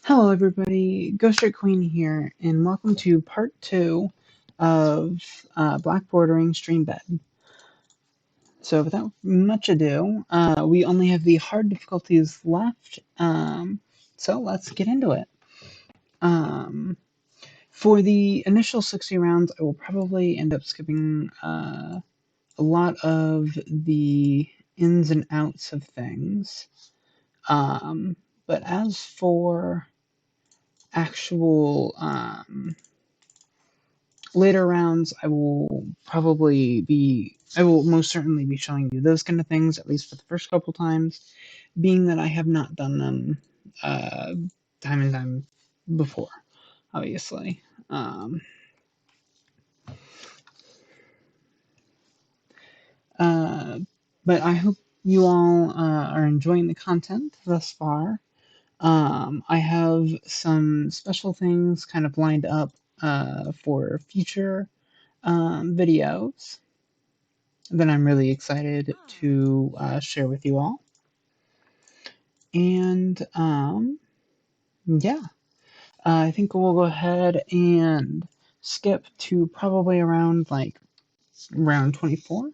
Hello, everybody. Ghost Strike Queen here, and welcome to part 2 of Black Bordering Streambed. So, without much ado, we only have the hard difficulties left, so let's get into it. For the initial 60 rounds, I will probably end up skipping a lot of the ins and outs of things. But as for actual later rounds, I will most certainly be showing you those kind of things, at least for the first couple times, being that I have not done them time and time before, obviously. But I hope you all are enjoying the content thus far. I have some special things kind of lined up for future videos that I'm really excited to share with you all. And yeah, I think we'll go ahead and skip to probably around round 24.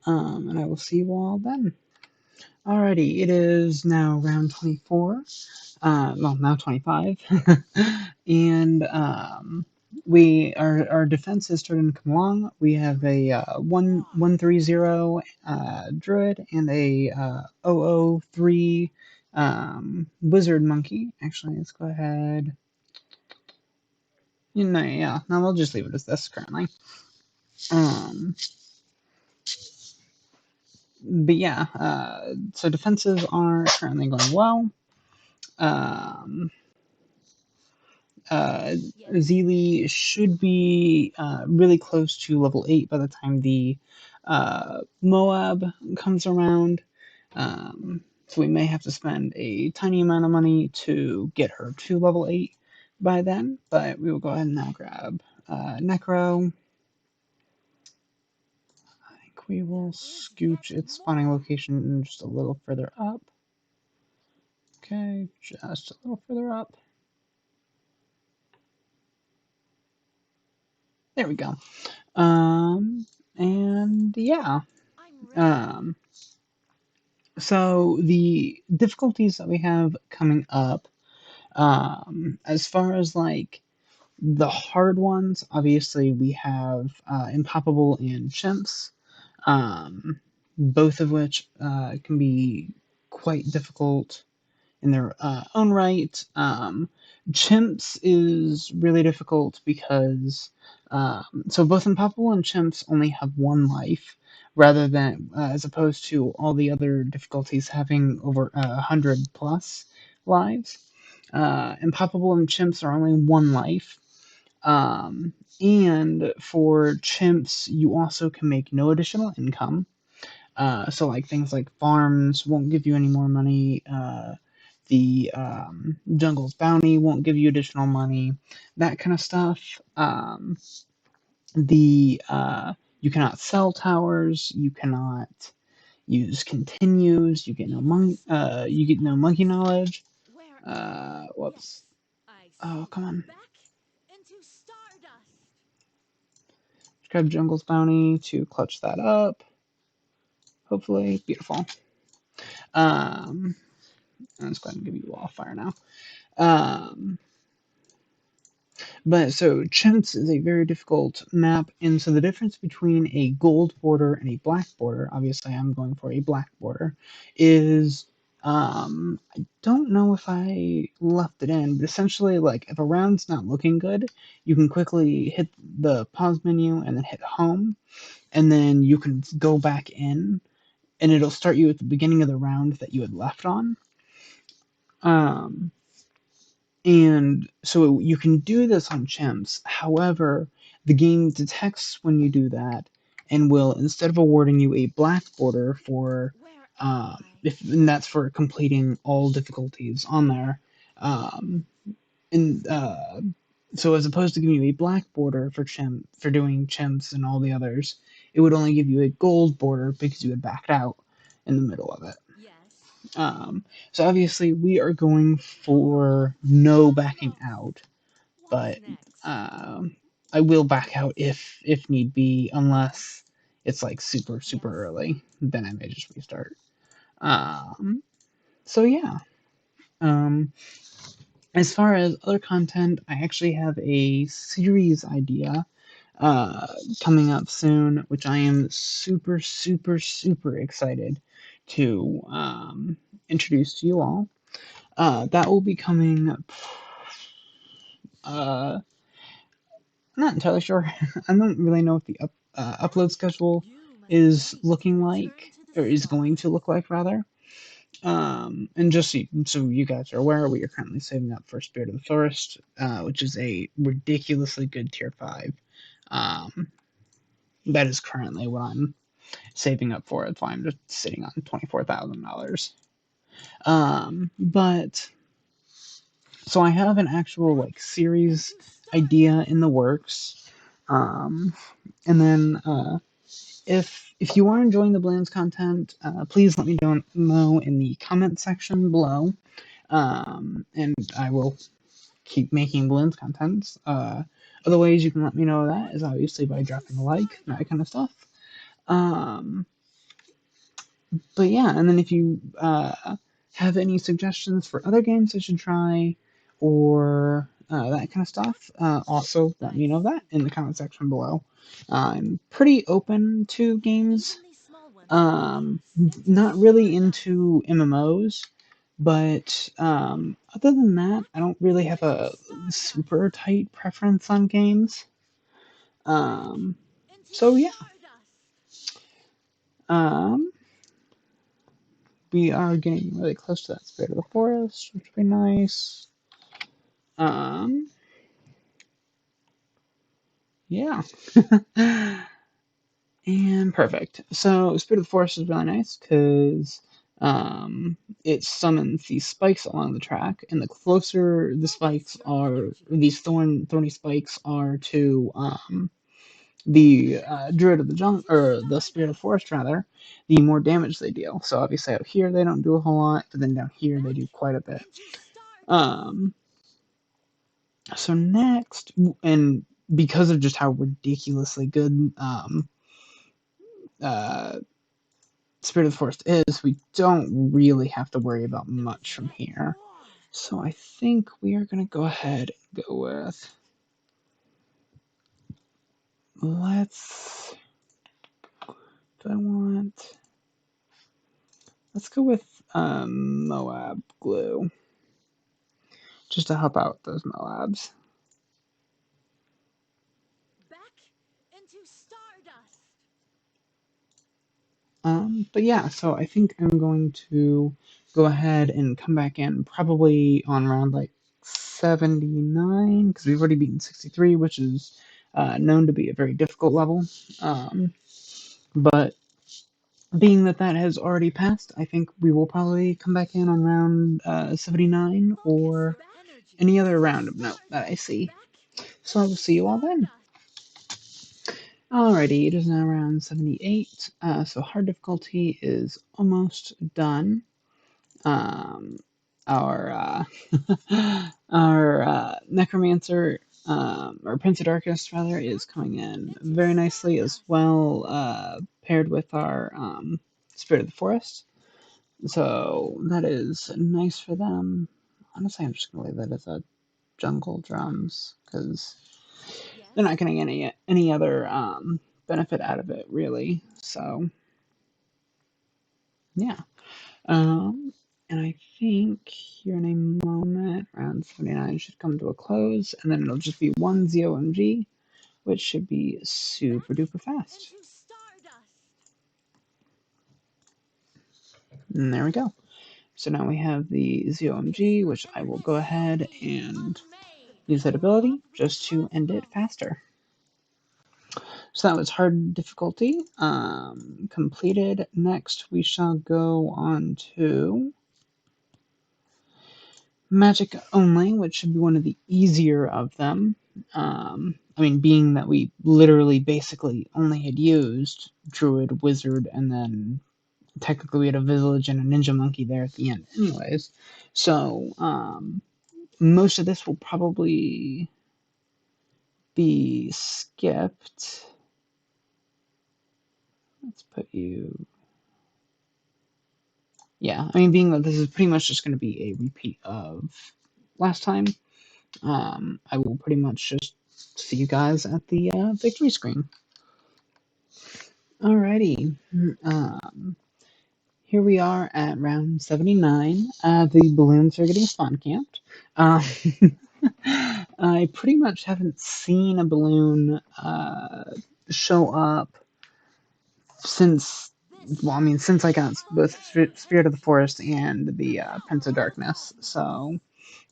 And I will see you all then. Alrighty, it is now round 24. Well, now 25. And our defense is starting to come along. We have a 130 druid and a 003 wizard monkey. Actually, let's go ahead. Yeah, no, we'll just leave it as this currently. But yeah, so defenses are currently going well. Zeely should be really close to level 8 by the time the Moab comes around. So we may have to spend a tiny amount of money to get her to level 8 by then, but we will go ahead and now grab Necro. I think we will scooch its spawning location just a little further up. Okay, just a little further up. There we go. And yeah. So the difficulties that we have coming up, as far as the hard ones, obviously we have Impoppable and Chimps, both of which can be quite difficult in their own right. Chimps is really difficult because so both Impossible and Chimps only have one life, rather than as opposed to all the other difficulties having over 100 plus lives. Impossible and Chimps are only one life. And for Chimps, you also can make no additional income. So things like farms won't give you any more money. The Jungle's Bounty won't give you additional money, that kind of stuff. You cannot sell towers, you cannot use continues, you get no monkey knowledge. Whoops. Oh, come on. Grab Jungle's Bounty to clutch that up. Hopefully, beautiful. Let's go ahead and give you all fire now. But so Chimps is a very difficult map, and so the difference between a gold border and a black border, obviously I'm going for a black border, is I don't know if I left it in, but essentially if a round's not looking good, you can quickly hit the pause menu and then hit home, and then you can go back in, and it'll start you at the beginning of the round that you had left on. And so you can do this on Chimps. However, the game detects when you do that and will, instead of awarding you a black border for, and that's for completing all difficulties on there, and so as opposed to giving you a black border for doing Chimps and all the others, it would only give you a gold border because you had backed out in the middle of it. So obviously we are going for no backing out, but I will back out if need be, unless it's like super early. Then I may just restart. Um, so yeah. Um, as far as other content, I actually have a series idea uh, coming up soon, which I am super excited to introduce to you all. That will be coming. I'm not entirely sure. I don't really know what the upload schedule is looking like, or is going to look like, rather. And just so you guys are aware, we are currently saving up for Spirit of the Forest, which is a ridiculously good tier 5. Um, that is currently what I'm saving up for. That's why I'm just sitting on $24,000. But so I have an actual like series idea in the works. Um, and then if you are enjoying the Bloons content, please let me know in the comment section below. And I will keep making Bloons content. Other ways you can let me know that is obviously by dropping a like, that kind of stuff. Um, but yeah, and then if you have any suggestions for other games I should try, or that kind of stuff, also let me know that in the comment section below. I'm pretty open to games. Not really into MMOs, but other than that, I don't really have a super tight preference on games. Um, so yeah. Um, we are getting really close to that Spirit of the Forest, which would be nice. Um, yeah. And perfect. So Spirit of the Forest is really nice because it summons these spikes along the track, and the closer the spikes are, these thorny spikes are to the Druid of the Jungle, or the Spirit of the Forest rather, the more damage they deal. So obviously out here they don't do a whole lot, but then down here they do quite a bit. Um, so next, and because of just how ridiculously good uh, Spirit of the Forest is, we don't really have to worry about much from here. So I think we are going to go ahead and go with... Let's... Do I want... Let's go with Moab Glue. Just to help out those Moabs. But yeah, so I think I'm going to go ahead and come back in probably on round like 79, because we've already beaten 63, which is known to be a very difficult level. But being that that has already passed, I think we will probably come back in on round 79 or any other round of note that I see. So I will see you all then. Alrighty, it is now round 78, so hard difficulty is almost done. Our our necromancer, or Prince of Darkness rather, is coming in very nicely as well, paired with our Spirit of the Forest. So that is nice for them. Honestly, I'm just gonna leave that as a jungle drums because they're not getting any other benefit out of it really. So yeah. And I think here in a moment, round 79 should come to a close, and then it'll just be one ZOMG, which should be super duper fast. And there we go. So now we have the ZOMG, which I will go ahead and use that ability just to end it faster. So that was hard difficulty completed. Next, we shall go on to magic only, which should be one of the easier of them. I mean, being that we literally basically only had used Druid, Wizard, and then technically we had a village and a ninja monkey there at the end anyways. So most of this will probably be skipped. Let's put you... Yeah, I mean, being that this is pretty much just going to be a repeat of last time, I will pretty much just see you guys at the victory screen. Alrighty. Here we are at round 79. The balloons are getting spawn camped. I pretty much haven't seen a balloon show up since, well, I mean, since I got both Spirit of the Forest and the Prince of Darkness. So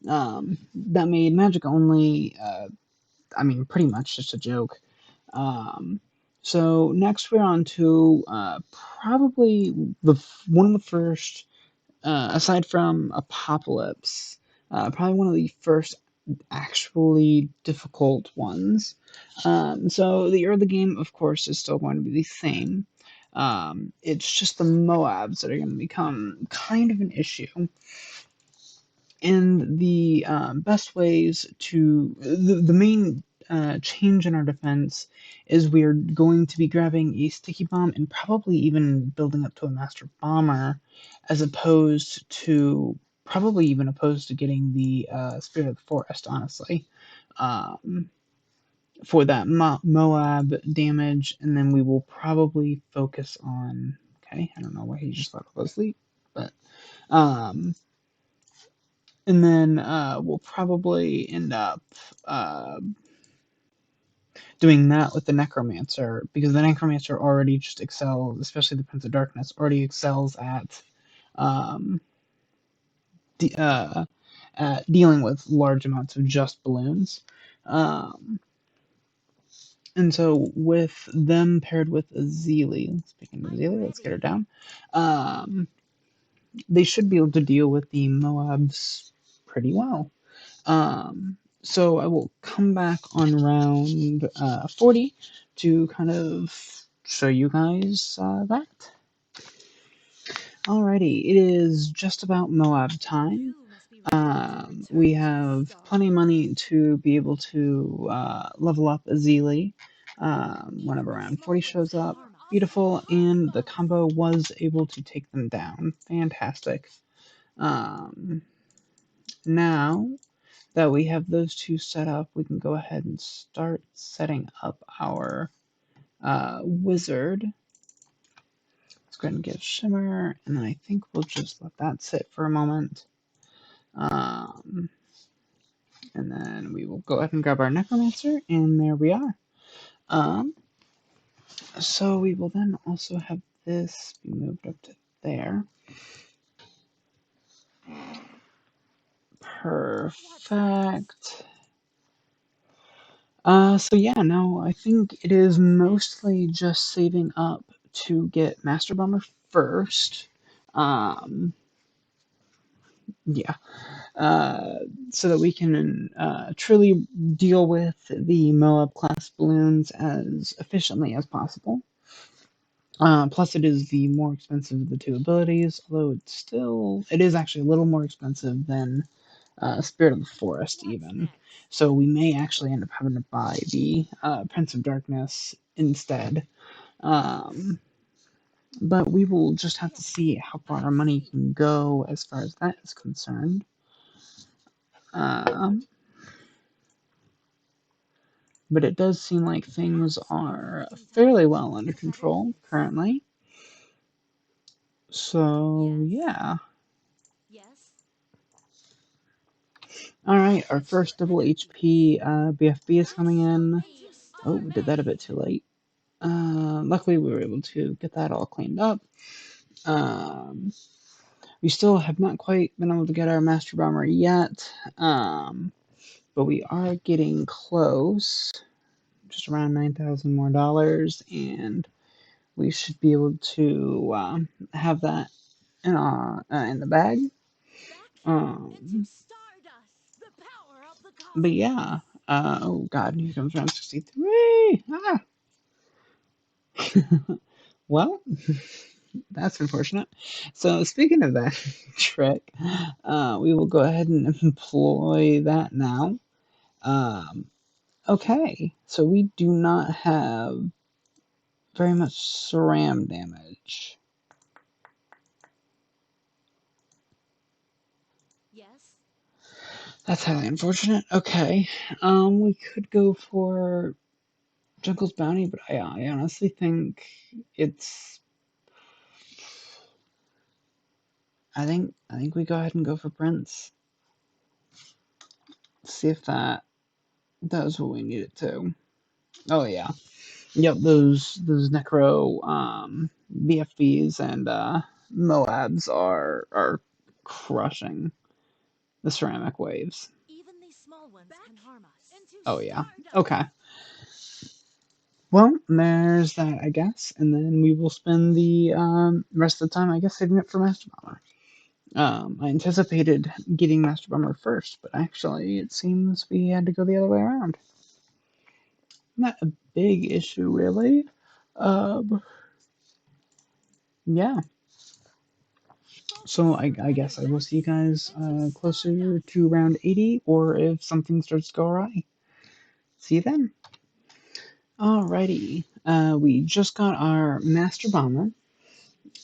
that made Magic only, I mean, pretty much just a joke. So next we're on to probably one of the first, aside from Apocalypse, probably one of the first actually difficult ones. So the early game, of course, is still going to be the same. It's just the Moabs that are going to become kind of an issue. And the best ways to the main change in our defense is we're going to be grabbing a sticky bomb and probably even building up to a master bomber, as opposed to getting the Spirit of the Forest, honestly, for that Moab damage. And then we will probably focus on... Okay, I don't know why he just left us asleep, but and then we'll probably end up doing that with the Necromancer, because the Necromancer already just excels, especially the Prince of Darkness, already excels um, at dealing with large amounts of just balloons. And so with them paired with Azili, speaking of Azili, let's get her down. They should be able to deal with the Moabs pretty well. So I will come back on round 40 to kind of show you guys that. Alrighty, it is just about Moab time. We have plenty of money to be able to level up Azili whenever round 40 shows up. Beautiful, and the combo was able to take them down. Fantastic. Now that we have those two set up, we can go ahead and start setting up our wizard. Let's go ahead and get Shimmer, and then I think we'll just let that sit for a moment. And then we will go ahead and grab our Necromancer, and there we are. So we will then also have this be moved up to there. Perfect. So yeah, now I think it is mostly just saving up to get Master Bomber first. Yeah. So that we can truly deal with the Moab class balloons as efficiently as possible. Plus, it is the more expensive of the two abilities, although it is actually a little more expensive than Spirit of the Forest, even. So we may actually end up having to buy the Prince of Darkness instead. But we will just have to see how far our money can go as far as that is concerned. But it does seem like things are fairly well under control currently. So, yeah. Alright, our first double HP BFB is coming in. Oh, we did that a bit too late. Luckily, we were able to get that all cleaned up. We still have not quite been able to get our Master Bomber yet, but we are getting close. Just around $9,000 more, and we should be able to have that in the bag. But yeah, oh god, here comes round 63. Ah! Well, That's unfortunate. So speaking of that trick, we will go ahead and employ that now. Um, okay, so we do not have very much SRAM damage. Yes. That's highly unfortunate. Okay, we could go for Jungle's Bounty, but I honestly think it's. I think we go ahead and go for Prince. See if that does what we need it to. Oh yeah. Yep, those Necro BFBs and Moabs are crushing the ceramic waves. Even these small ones can harm us. Oh yeah. Okay. Well, there's that, I guess, and then we will spend the rest of the time, I guess, saving it for Master Bomber. I anticipated getting Master Bomber first, but actually, it seems we had to go the other way around. Not a big issue, really. Um, yeah. So I guess I will see you guys closer to round 80, or if something starts to go awry. See you then. Alrighty. We just got our Master Bomber.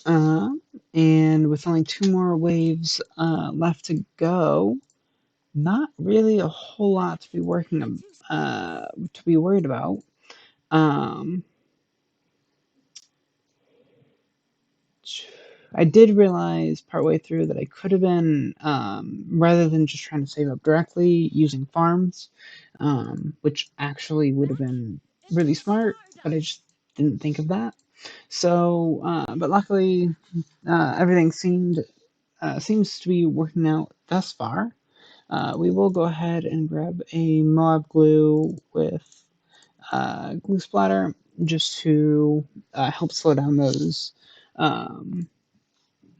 Uh, and with only 2 more waves left to go, not really a whole lot to be to be worried about. Um, I did realize partway through that I could have been, rather than just trying to save up directly, using farms, which actually would have been really smart, but I just didn't think of that. So, but luckily, everything seems to be working out thus far. We will go ahead and grab a Moab glue with glue splatter just to help slow down those. Um,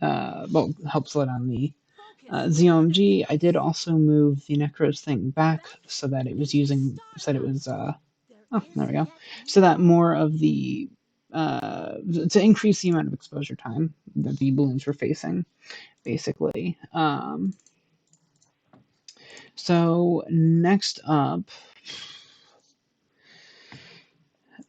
well, help slow down the ZOMG. I did also move the Necros thing back so that it was oh, there we go. So that more of the to increase the amount of exposure time that the balloons were facing, basically. So next up,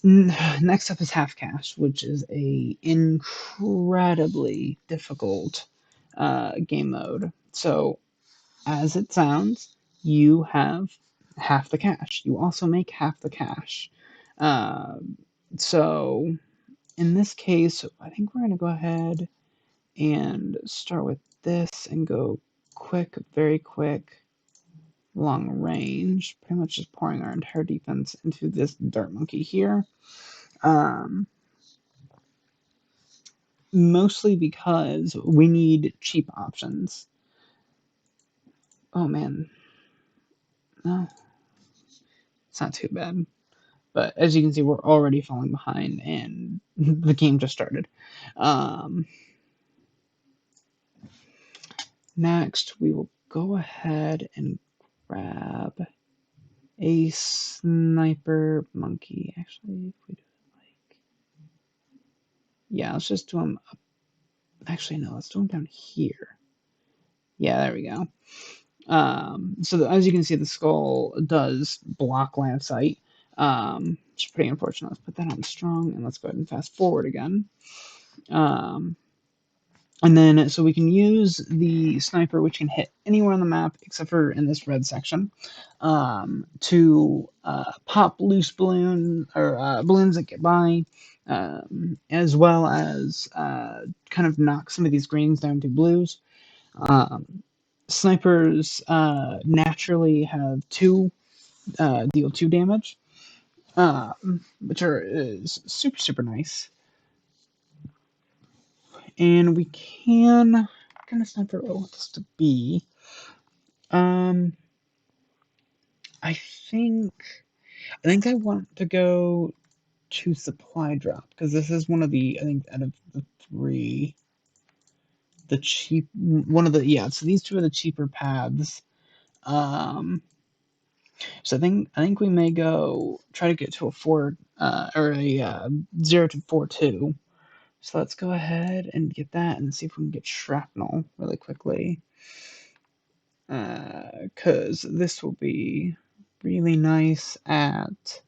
next up is half cash, which is a incredibly difficult game mode. So as it sounds, you have half the cash. You also make half the cash. Uh, so in this case, I think we're going to go ahead and start with this and go quick, very quick, long range. Pretty much just pouring our entire defense into this Dart Monkey here. Mostly because we need cheap options. Oh man, no, it's not too bad. But as you can see, we're already falling behind, and the game just started. Um, Next, we will go ahead and grab a sniper monkey. Actually, if we do it like, yeah, let's just do him up. Actually, no, let's do him down here. Yeah, there we go. As you can see, the skull does block line of sight. It's pretty unfortunate. Let's put that on strong, and let's go ahead and fast forward again. And then, so we can use the sniper, which can hit anywhere on the map except for in this red section, to pop loose balloons that get by, as well as kind of knock some of these greens down to blues. Um, Snipers naturally have deal 2 damage, which is super nice. And we can, what kind of sniper I want this to be? Um, I think I want to go to supply drop because this is one of the, I think, out of the 3, the cheap one of the, yeah. So these 2 are the cheaper paths. So I think we may go try to get to a 4 or a 0 to 4-2. So let's go ahead and get that and see if we can get shrapnel really quickly. Because this will be really nice at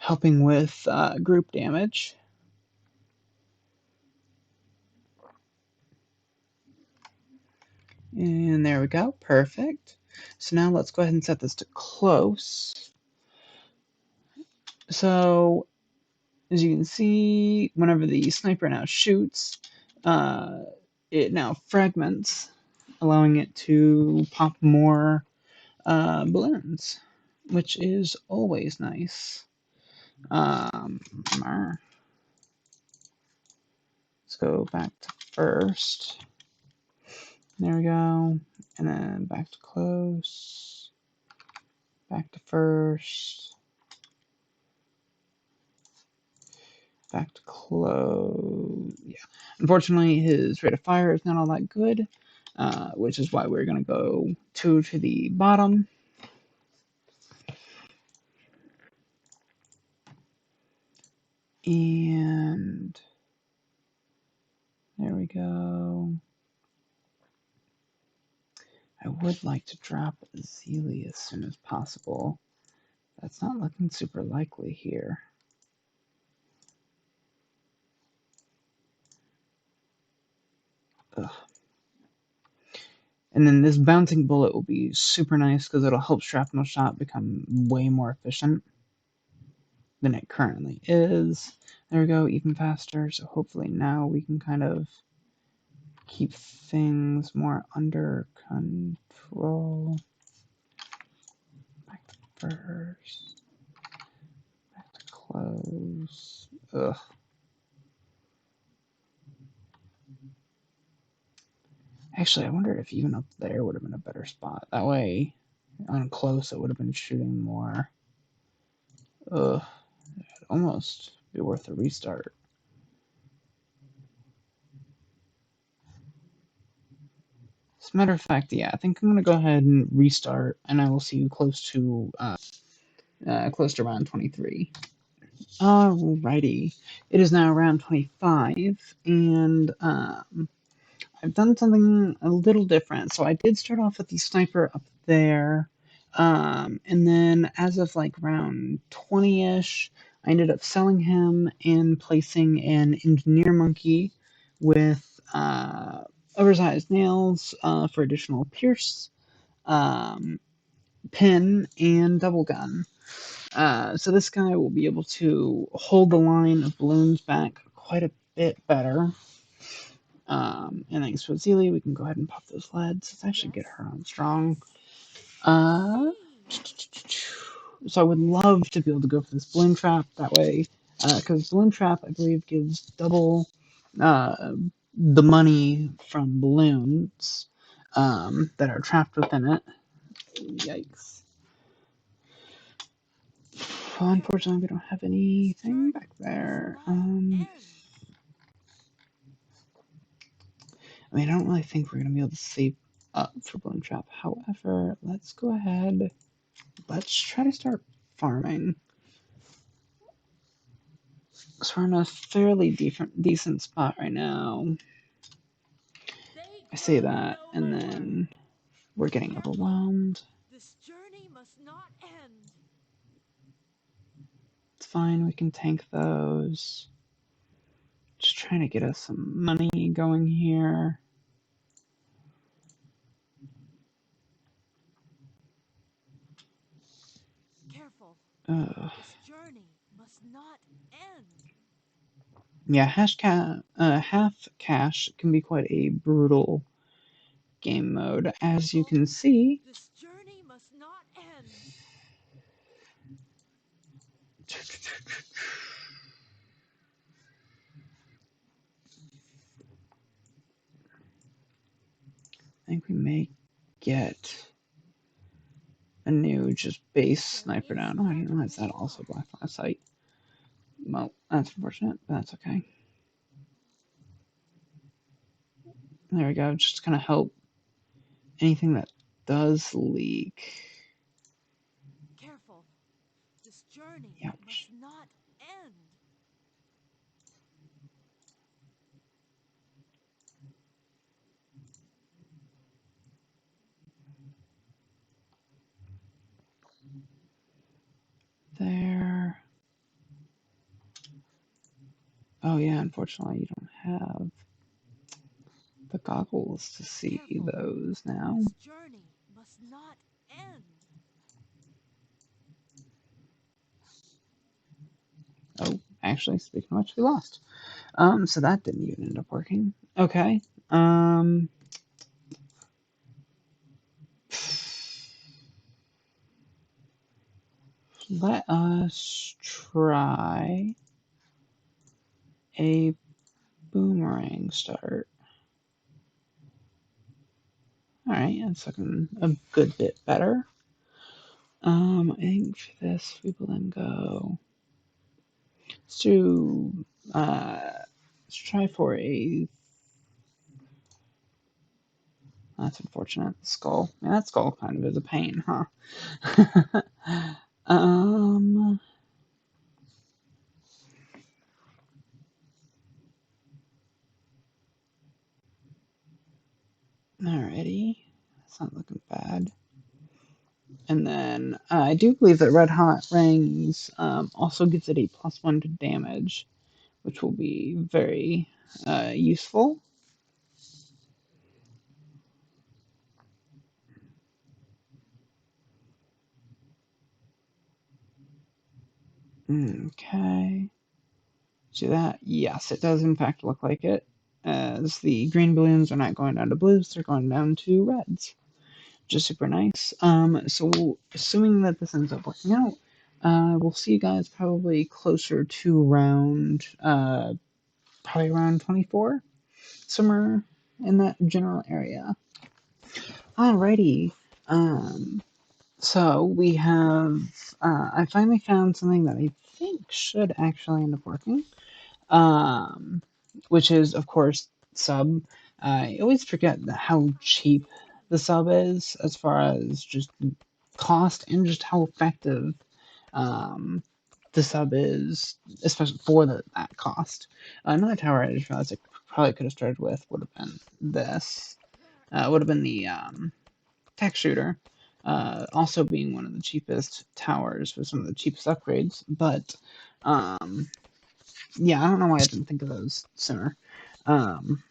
helping with group damage. And there we go, perfect. So now let's go ahead and set this to close. So as you can see, whenever the sniper now shoots, it now fragments, allowing it to pop more balloons, which is always nice. Let's go back to first. There we go. And then back to close. Back to first. Back to close. Yeah. Unfortunately, his rate of fire is not all that good, which is why we're going to go 2 to the bottom. And there we go. I would like to drop Zeely as soon as possible. That's not looking super likely here. Ugh. And then this bouncing bullet will be super nice because it'll help shrapnel shot become way more efficient than it currently is. There we go, even faster. So hopefully now we can kind of keep things more under control. Back to first. Back to close. Ugh. Actually, I wonder if even up there would have been a better spot. That way, on close, it would have been shooting more. Ugh. It'd almost be worth a restart. As a matter of fact, yeah, I think I'm gonna go ahead and restart, and I will see you close to round 23. Alrighty, it is now round 25, and I've done something a little different. So I did start off with the sniper up there, and then as of like round 20-ish, I ended up selling him and placing an engineer monkey with oversized nails for additional pierce, pin, and double gun. So this guy will be able to hold the line of balloons back quite a bit better. And thanks to Zeely, we can go ahead and pop those leads. Let's actually get her on strong. So I would love to be able to go for this balloon trap that way, because balloon trap, I believe, gives double the money from balloons that are trapped within it. Yikes. Well, unfortunately, we don't have anything back there. I mean, I don't really think we're going to be able to save up for balloon trap. However, let's go ahead. Let's try to start farming. So we're in a fairly decent spot right now. I say that, and then we're getting overwhelmed. This journey must not end. It's fine, we can tank those. Just trying to get us some money going here. Careful. Ugh. This journey must not end. Yeah, half cash can be quite a brutal game mode, as you can see. This journey must not end. I think we may get a new just base sniper now. No, I didn't realize that also black last sight. Well, that's unfortunate, but that's okay. There we go, just gonna help anything that does leak. Careful. This journey Ouch. must not end. Oh yeah, unfortunately you don't have the goggles to see Careful. those now. This journey must not end. Oh, actually, speaking of which, we lost. So that didn't even end up working. Okay. Let us try a boomerang start. Alright, that's looking a good bit better. I think for this we will then go to let's try for a that's unfortunate. Skull. Man, that skull kind of is a pain, huh? um Alrighty. That's not looking bad. And then I do believe that Red Hot Rings also gives it a +1 to damage, which will be very useful. Okay. See that? Yes, it does in fact look like it. As the green balloons are not going down to blues, they're going down to reds, which is super nice. So assuming that this ends up working out, we'll see you guys probably closer to probably around 24, somewhere in that general area. Alrighty. Um, so we have, I finally found something that I think should actually end up working, um, which is, of course, sub. I always forget how cheap the sub is as far as just cost and just how effective um, the sub is, especially for that cost. Another tower I just realized I probably could have started with would have been this. Would have been the tech shooter, also being one of the cheapest towers with some of the cheapest upgrades. But yeah, I don't know why I didn't think of those sooner. Um,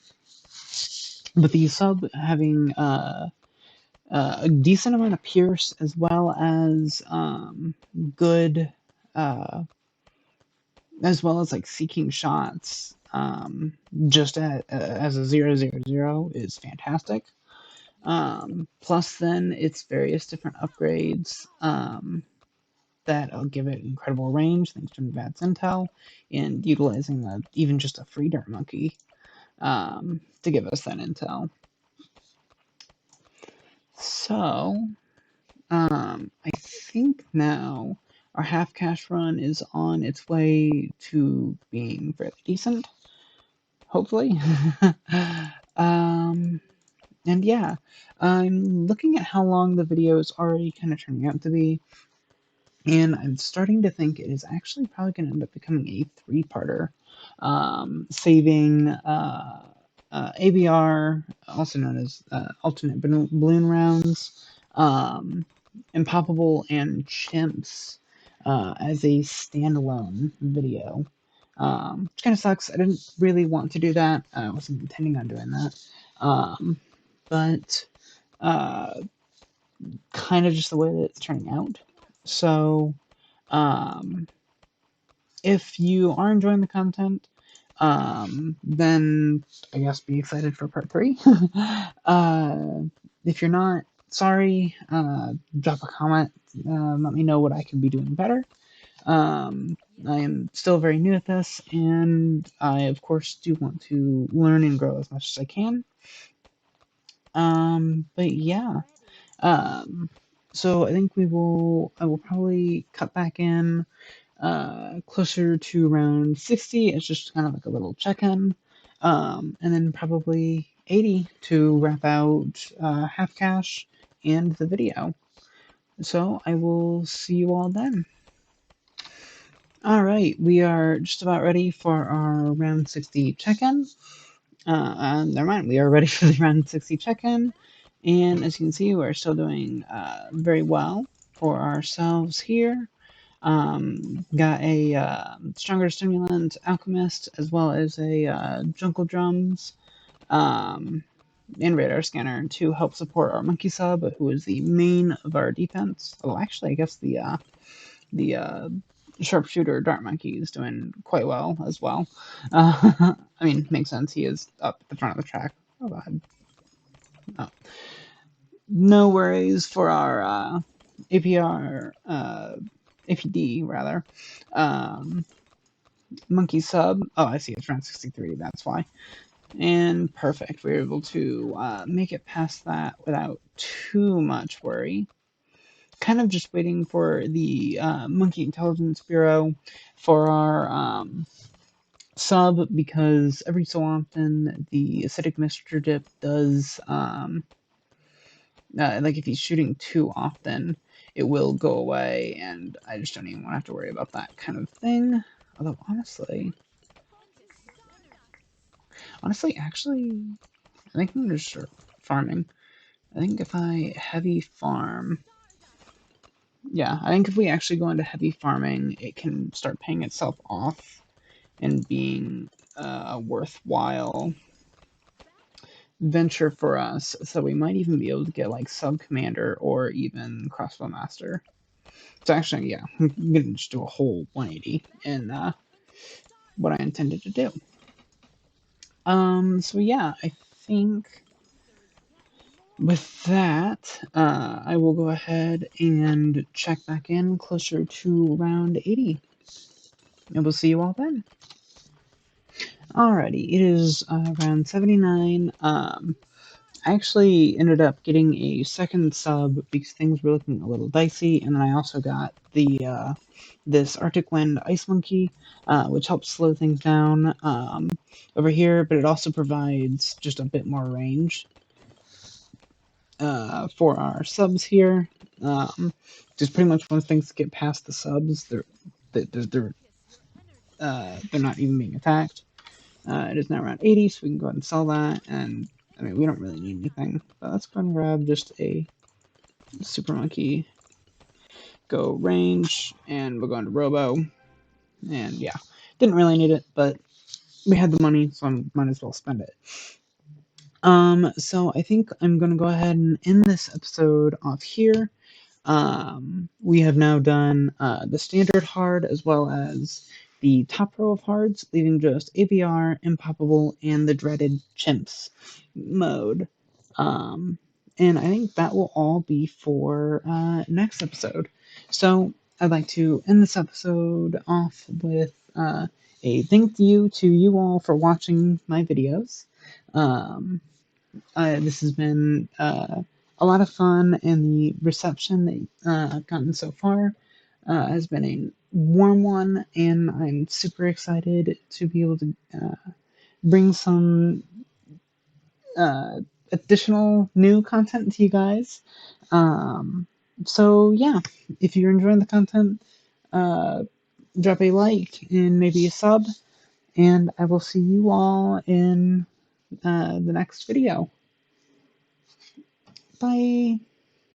but the sub having a decent amount of pierce as well as good, uh, as well as like seeking shots. Just as a 000 is fantastic. Plus, then its various different upgrades that'll give it incredible range thanks to advanced intel and utilizing even just a free dart monkey to give us that intel. So, I think now our half cash run is on its way to being fairly decent, hopefully. um, and yeah, I'm looking at how long the video is already kind of turning out to be. And I'm starting to think it is actually probably going to end up becoming a three-parter, saving ABR, also known as alternate balloon rounds, Impoppable, and Chimps as a standalone video. Which kind of sucks. I didn't really want to do that. I wasn't intending on doing that. But uh, kind of just the way that it's turning out. So, um, if you are enjoying the content, then I guess be excited for part three. uh, if you're not, sorry, drop a comment. Let me know what I can be doing better. I am still very new at this, and I, of course, do want to learn and grow as much as I can. But yeah. Um, so I think I will probably cut back in closer to around 60. It's just kind of like a little check-in. And then probably 80 to wrap out half cash and the video. So I will see you all then. All right, we are just about ready for our round 60 check-in. Never mind, we are ready for the round 60 check-in. And as you can see, we're still doing very well for ourselves here. Got a stronger stimulant alchemist as well as a jungle drums um, and radar scanner to help support our monkey sub, who is the main of our defense. Oh, actually, I guess the sharpshooter dart monkey is doing quite well as well. I mean, makes sense. He is up at the front of the track. Oh god, no, no worries for our APR APD rather. Um, Monkey sub. Oh, I see. It's round 63. That's why. And perfect. We were able to make it past that without too much worry. Kind of just waiting for the Monkey Intelligence Bureau for our sub because every so often the acidic mixture dip does, like if he's shooting too often, it will go away, and I just don't even want to have to worry about that kind of thing. Although honestly, actually, I think I'm gonna start farming. I think if I heavy farm, yeah, I think if we actually go into heavy farming, it can start paying itself off and being a worthwhile venture for us. So we might even be able to get like sub commander or even crossbow master. So actually, yeah, I'm gonna just do a whole 180 in what I intended to do. So yeah, I think with that, I will go ahead and check back in closer to round 80. And we'll see you all then. Alrighty, it is round 79. I actually ended up getting a second sub because things were looking a little dicey, and then I also got the this Arctic Wind Ice Monkey, which helps slow things down over here, but it also provides just a bit more range for our subs here. Just pretty much once things get past the subs, they're not even being attacked. It is now around 80, so we can go ahead and sell that. And I mean, we don't really need anything, but let's go ahead and grab just a Super Monkey, go range, and we'll go into Robo. And yeah, didn't really need it, but we had the money, so I might as well spend it. So I think I'm gonna go ahead and end this episode off here. We have now done the standard hard as well as the top row of hards, leaving just ABR, Impoppable, and the dreaded Chimps mode. And I think that will all be for next episode. So I'd like to end this episode off with a thank you to you all for watching my videos. This has been a lot of fun, and the reception that I've gotten so far has been a warm one, and I'm super excited to be able to bring some additional new content to you guys. Um, so, yeah, if you're enjoying the content, uh, drop a like and maybe a sub, and I will see you all in the next video. Bye.